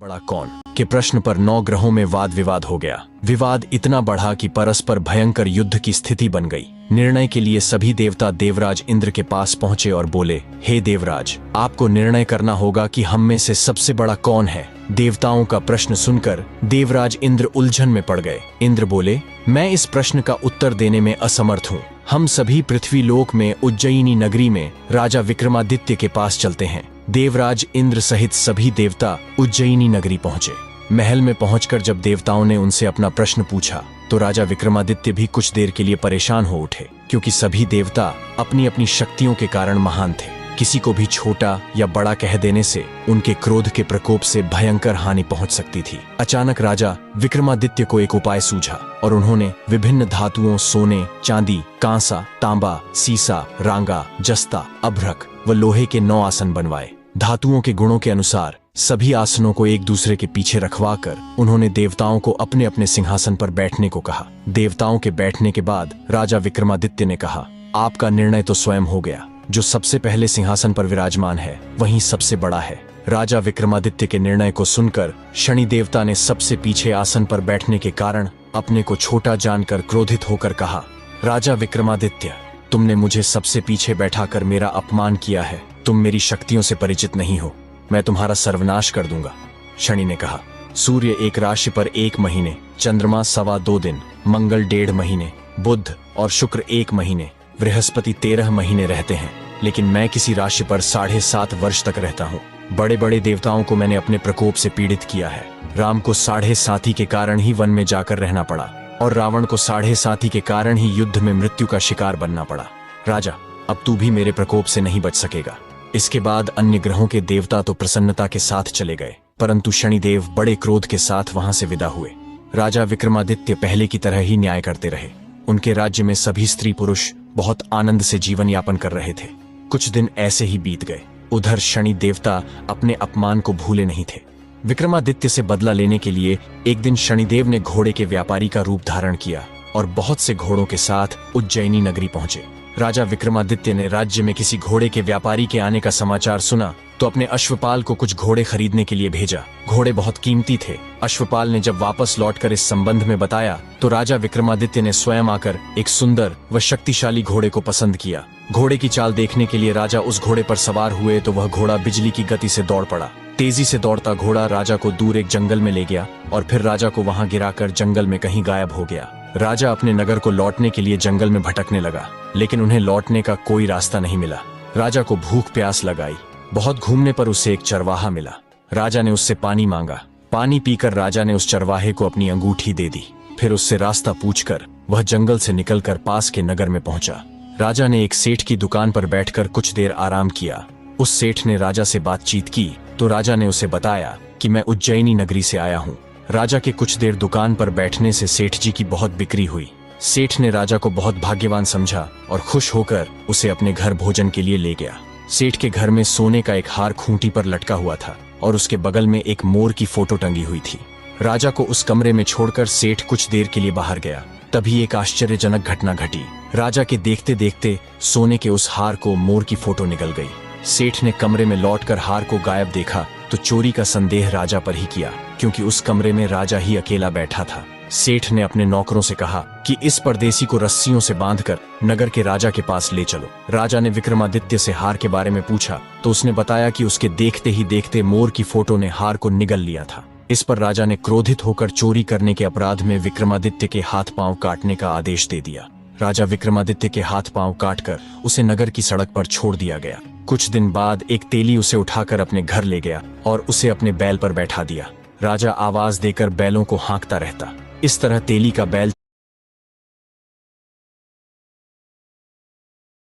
बड़ा कौन के प्रश्न पर 9 ग्रहों में वाद विवाद हो गया। विवाद इतना बढ़ा कि परस्पर भयंकर युद्ध की स्थिति बन गई। निर्णय के लिए सभी देवता देवराज इंद्र के पास पहुंचे और बोले, हे देवराज, आपको निर्णय करना होगा कि हम में से सबसे बड़ा कौन है। देवताओं का प्रश्न सुनकर देवराज इंद्र उलझन में पड़ गए। इंद्र बोले, मैं इस प्रश्न का उत्तर देने में असमर्थ हूँ। हम सभी पृथ्वी लोक में उज्जयिनी नगरी में राजा विक्रमादित्य के पास चलते हैं। देवराज इंद्र सहित सभी देवता उज्जयिनी नगरी पहुंचे। महल में पहुंचकर जब देवताओं ने उनसे अपना प्रश्न पूछा तो राजा विक्रमादित्य भी कुछ देर के लिए परेशान हो उठे, क्योंकि सभी देवता अपनी अपनी शक्तियों के कारण महान थे। किसी को भी छोटा या बड़ा कह देने से उनके क्रोध के प्रकोप से भयंकर हानि पहुंच सकती थी। अचानक राजा विक्रमादित्य को एक उपाय सूझा और उन्होंने विभिन्न धातुओं सोने, चांदी, कांसा, तांबा, सीसा, रांगा, जस्ता, अभ्रक व लोहे के 9 आसन बनवाए। धातुओं के गुणों के अनुसार सभी आसनों को एक दूसरे के पीछे रखवाकर उन्होंने देवताओं को अपने अपने सिंहासन पर बैठने को कहा। देवताओं के बैठने के बाद राजा विक्रमादित्य ने कहा, आपका निर्णय तो स्वयं हो गया। जो सबसे पहले सिंहासन पर विराजमान है वही सबसे बड़ा है। राजा विक्रमादित्य के निर्णय को सुनकर शनि देवता ने सबसे पीछे आसन पर बैठने के कारण अपने को छोटा जानकर क्रोधित होकर कहा, राजा विक्रमादित्य, तुमने मुझे सबसे पीछे बैठाकर मेरा अपमान किया है। तुम मेरी शक्तियों से परिचित नहीं हो। मैं तुम्हारा सर्वनाश कर दूंगा। शनि ने कहा, सूर्य एक राशि पर 1 महीने, चंद्रमा 2.25 दिन, मंगल 1.5 महीने, बुध और शुक्र 1 महीने, बृहस्पति 13 महीने रहते हैं, लेकिन मैं किसी राशि पर 7.5 वर्ष तक रहता हूँ। बड़े बड़े देवताओं को मैंने अपने प्रकोप से पीड़ित किया है। राम को 7.5 के कारण ही वन में जाकर रहना पड़ा और रावण को 7.5 के कारण ही युद्ध में मृत्यु का शिकार बनना पड़ा। राजा, अब तू भी मेरे प्रकोप से नहीं बच सकेगा। इसके बाद अन्य ग्रहों के देवता तो प्रसन्नता के साथ चले गए, परंतु शनिदेव बड़े क्रोध के साथ वहां से विदा हुए। राजा विक्रमादित्य पहले की तरह ही न्याय करते रहे। उनके राज्य में सभी स्त्री पुरुष बहुत आनंद से जीवन यापन कर रहे थे। कुछ दिन ऐसे ही बीत गए। उधर शनि देवता अपने अपमान को भूले नहीं थे। विक्रमादित्य से बदला लेने के लिए एक दिन शनिदेव ने घोड़े के व्यापारी का रूप धारण किया और बहुत से घोड़ों के साथ उज्जयिनी नगरी पहुंचे। राजा विक्रमादित्य ने राज्य में किसी घोड़े के व्यापारी के आने का समाचार सुना तो अपने अश्वपाल को कुछ घोड़े खरीदने के लिए भेजा। घोड़े बहुत कीमती थे। अश्वपाल ने जब वापस लौटकर इस संबंध में बताया तो राजा विक्रमादित्य ने स्वयं आकर एक सुंदर व शक्तिशाली घोड़े को पसंद किया। घोड़े की चाल देखने के लिए राजा उस घोड़े पर सवार हुए तो वह घोड़ा बिजली की गति से दौड़ पड़ा। तेजी से दौड़ता घोड़ा राजा को दूर एक जंगल में ले गया और फिर राजा को वहां गिराकर जंगल में कहीं गायब हो गया। राजा अपने नगर को लौटने के लिए जंगल में भटकने लगा, लेकिन उन्हें लौटने का कोई रास्ता नहीं मिला। राजा को भूख प्यास लगाई। बहुत घूमने पर उसे एक चरवाहा मिला। राजा ने उससे पानी मांगा। पानी पीकर राजा ने उस चरवाहे को अपनी अंगूठी दे दी। फिर उससे रास्ता पूछकर वह जंगल से निकलकर पास के नगर में पहुंचा। राजा ने एक सेठ की दुकान पर बैठकर कुछ देर आराम किया। उस सेठ ने राजा से बातचीत की तो राजा ने उसे बताया कि मैं उज्जयिनी नगरी से आया हूँ। राजा के कुछ देर दुकान पर बैठने से सेठ जी की बहुत बिक्री हुई। सेठ ने राजा को बहुत भाग्यवान समझा और खुश होकर उसे अपने घर भोजन के लिए ले गया। सेठ के घर में सोने का एक हार खूंटी पर लटका हुआ था और उसके बगल में एक मोर की फोटो टंगी हुई थी। राजा को उस कमरे में छोड़कर सेठ कुछ देर के लिए बाहर गया। तभी एक आश्चर्यजनक घटना घटी। राजा के देखते देखते सोने के उस हार को मोर की फोटो निकल गई। सेठ ने कमरे में लौटकर हार को गायब देखा तो चोरी का संदेह राजा पर ही किया, क्योंकि उस कमरे में राजा ही अकेला बैठा था। सेठ ने अपने नौकरों से कहा कि इस परदेसी को रस्सियों से बांधकर नगर के राजा के पास ले चलो। राजा ने विक्रमादित्य से हार के बारे में पूछा तो उसने बताया कि उसके देखते ही देखते मोर की फोटो ने हार को निगल लिया था। इस पर राजा ने क्रोधित होकर चोरी करने के अपराध में विक्रमादित्य के हाथ पांव काटने का आदेश दे दिया। राजा विक्रमादित्य के हाथ पांव काटकर उसे नगर की सड़क पर छोड़ दिया गया। कुछ दिन बाद एक तेली उसे उठाकर अपने घर ले गया और उसे अपने बैल पर बैठा दिया। राजा आवाज देकर बैलों को हाँकता रहता। इस तरह तेली का बैल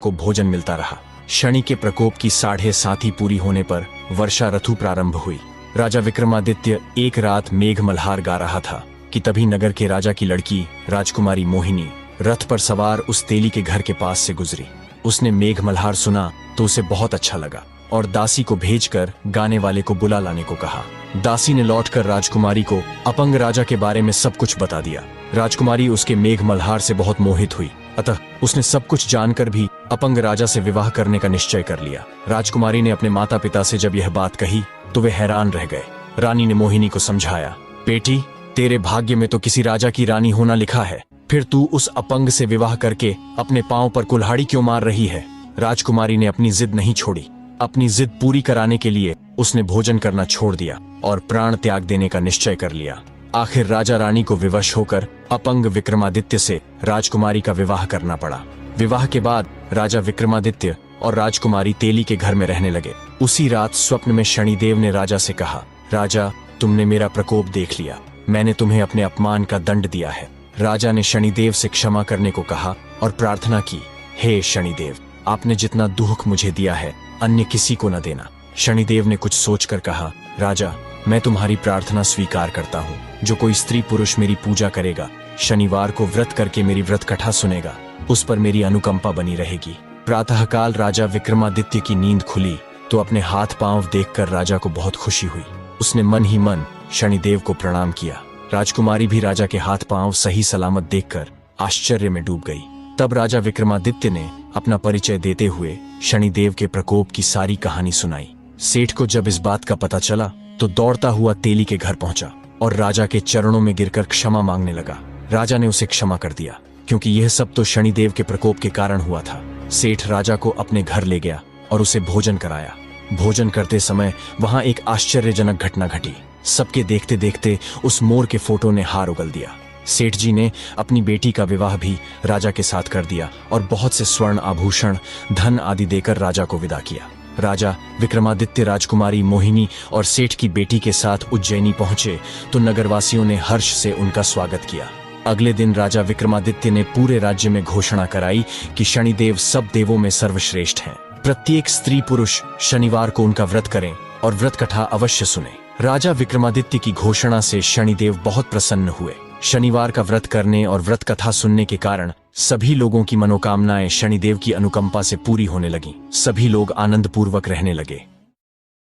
को भोजन मिलता रहा। शनि के प्रकोप की 7.5 पूरी होने पर वर्षा ऋतु प्रारंभ हुई। राजा विक्रमादित्य एक रात मेघ मल्हार गा रहा था कि तभी नगर के राजा की लड़की राजकुमारी मोहिनी रथ पर सवार उस तेली के घर के पास से गुजरी। उसने मेघ मल्हार सुना तो उसे बहुत अच्छा लगा और दासी को भेजकर गाने वाले को बुला लाने को कहा। दासी ने लौटकर राजकुमारी को अपंग राजा के बारे में सब कुछ बता दिया। राजकुमारी उसके मेघ मल्हार से बहुत मोहित हुई, अतः उसने सब कुछ जानकर भी अपंग राजा से विवाह करने का निश्चय कर लिया। राजकुमारी ने अपने माता पिता से जब यह बात कही तो वे हैरान रह गए। रानी ने मोहिनी को समझाया, बेटी, तेरे भाग्य में तो किसी राजा की रानी होना लिखा है, फिर तू उस अपंग से विवाह करके अपने पांव पर कुल्हाड़ी क्यों मार रही है। राजकुमारी ने अपनी जिद नहीं छोड़ी। अपनी जिद पूरी कराने के लिए उसने भोजन करना छोड़ दिया और प्राण त्याग देने का निश्चय कर लिया। आखिर राजा रानी को विवश होकर अपंग विक्रमादित्य से राजकुमारी का विवाह करना पड़ा। विवाह के बाद राजा विक्रमादित्य और राजकुमारी तेली के घर में रहने लगे। उसी रात स्वप्न में शनिदेव ने राजा से कहा, राजा, तुमने मेरा प्रकोप देख लिया, मैंने तुम्हें अपने अपमान का दंड दिया है। राजा ने शनिदेव से क्षमा करने को कहा और प्रार्थना की, हे शनिदेव, आपने जितना दुख मुझे दिया है अन्य किसी को न देना। शनिदेव ने कुछ सोचकर कहा, राजा, मैं तुम्हारी प्रार्थना स्वीकार करता हूँ। जो कोई स्त्री पुरुष मेरी पूजा करेगा, शनिवार को व्रत करके मेरी व्रत कथा सुनेगा, उस पर मेरी अनुकंपा बनी रहेगी। प्रातःकाल राजा विक्रमादित्य की नींद खुली तो अपने हाथ पांव देखकर राजा को बहुत खुशी हुई। उसने मन ही मन शनिदेव को प्रणाम किया। राजकुमारी भी राजा के हाथ पांव सही सलामत देखकर आश्चर्य में डूब गई। तब राजा विक्रमादित्य ने अपना परिचय देते हुए शनिदेव के प्रकोप की सारी कहानी सुनाई। सेठ को जब इस बात का पता चला तो दौड़ता हुआ तेली के घर पहुंचा और राजा के चरणों में गिरकर क्षमा मांगने लगा। राजा ने उसे क्षमा कर दिया, क्योंकि यह सब तो शनिदेव के प्रकोप के कारण हुआ था। सेठ राजा को अपने घर ले गया और उसे भोजन कराया। भोजन करते समय वहां एक आश्चर्यजनक घटना घटी। सबके देखते देखते उस मोर के फोटो ने हार उगल दिया। सेठ जी ने अपनी बेटी का विवाह भी राजा के साथ कर दिया और बहुत से स्वर्ण आभूषण, धन आदि देकर राजा को विदा किया। राजा विक्रमादित्य राजकुमारी मोहिनी और सेठ की बेटी के साथ उज्जैनी पहुंचे तो नगरवासियों ने हर्ष से उनका स्वागत किया। अगले दिन राजा विक्रमादित्य ने पूरे राज्य में घोषणा कराई कि शनिदेव सब देवों में सर्वश्रेष्ठ हैं। प्रत्येक स्त्री पुरुष शनिवार को उनका व्रत करें और व्रत कथा अवश्य सुने। राजा विक्रमादित्य की घोषणा से शनिदेव बहुत प्रसन्न हुए। शनिवार का व्रत करने और व्रत कथा सुनने के कारण सभी लोगों की मनोकामनाएं शनिदेव की अनुकंपा से पूरी होने लगीं। सभी लोग आनंद पूर्वक रहने लगे।